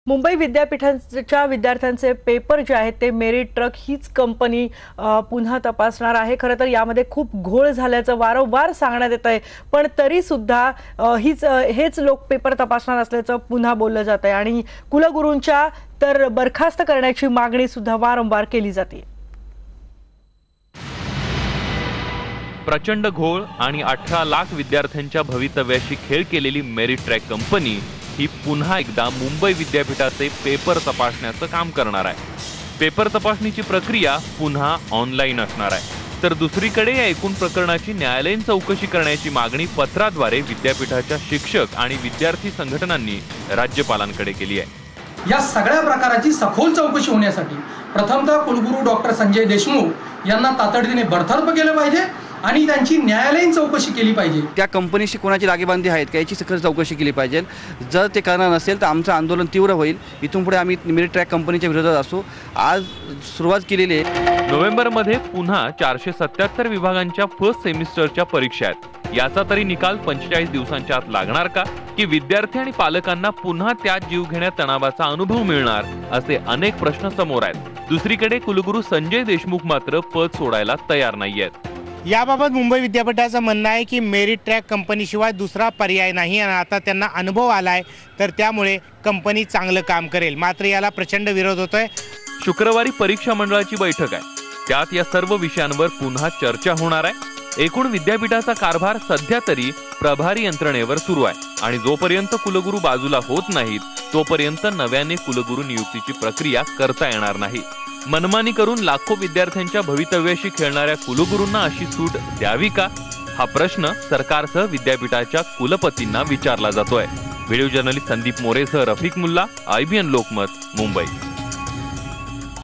मुंबई विद्यापीठाच्या विद्यार्थ्यांचे पेपर जे आहेत ते मेरिट ट्रक हीच कंपनी पुन्हा तपासणार आहे। खरं तर यामध्ये खूप घोळ झाल्याचं वारंवार सांगण्यात येत आहे, पण तरी सुद्धा हेच लोक पेपर तपासणार असल्याचं पुन्हा बोललं जात आहे आणि कुलगुरूंच्या तर बरखास्त करण्याची मागणी सुद्धा वारंवार केली जाते। प्रचंड घोळ आणि 18 लाख विद्यार्थ्यांच्या भवितव्याशी खेळ केलेली मेरिट ट्रॅक कंपनी ही पुन्हा एकदा मुंबई विद्यापीठाचे पेपर तपासण्याचं काम करणार आहे। पेपर तपासणीची प्रक्रिया पुन्हा ऑनलाईन असणार आहे, तर दुसरीकडे या एकूण प्रकरणाची न्यायालयीन चौकशी करण्याची मागणी पत्राद्वारे विद्यापीठाच्या शिक्षक आणि विद्यार्थी संघटनांनी राज्यपालांकडे केली आहे। या सगळ्या प्रकाराची सखोल चौकशी होण्यासाठी प्रथमतः कुलगुरू डॉक्टर संजय देशमुख यांना तातडीने बरतर्फ केलं पाहिजे आणि त्यांची न्यायालयीन चौकशी केली पाहिजे। त्या कंपनीशी कोणाची लागेबांधी आहेत याची सखोल चौकशी केली पाहिजे। जर ते करणार नसेल तर आमचं आंदोलन तीव्र होईल। इथून पुढे आम्ही मेरिट ट्रॅक कंपनीच्या विरोधात असू। आज सुरुवात केलेली आहे। नोव्हेंबरमध्ये पुन्हा 477 विभागांच्या फर्स्ट सेमिस्टरच्या परीक्षा आहेत। याचा तरी निकाल 45 दिवसांच्या आत लागणार का, की विद्यार्थी आणि पालकांना पुन्हा त्यात जीवघेण्या तणावाचा अनुभव मिळणार, असे अनेक प्रश्न समोर आहेत। दुसरीकडे कुलगुरू संजय देशमुख मात्र पद सोडायला तयार नाहीयेत। याबाबत मुंबई विद्यापीठाचं म्हणणं आहे की मेरिट ट्रॅक कंपनीशिवाय दुसरा पर्याय नाही आणि आता त्यांना अनुभव आलाय, तर त्यामुळे कंपनी चांगलं काम करेल। मात्र याला प्रचंड विरोध होतोय। शुक्रवारी परीक्षा मंडळाची बैठक आहे, त्यात या सर्व विषयांवर पुन्हा चर्चा होणार आहे। एकूण विद्यापीठाचा कारभार सध्या तरी प्रभारी यंत्रणेवर सुरू आहे आणि जोपर्यंत कुलगुरू बाजूला होत नाहीत तोपर्यंत नव्याने कुलगुरू नियुक्तीची प्रक्रिया करता येणार नाही। मनमानी करून लाखो विद्यार्थ्यांच्या भवितव्याशी खेळणाऱ्या कुलगुरूंना अशी सूट द्यावी का, हा प्रश्न सरकारसह विद्यापीठाच्या कुलपतींना विचारला जातोय। व्हिडिओ जर्नलिस्ट संदीप मोरेसह रफिक मुल्ला, IBN लोकमत, मुंबई।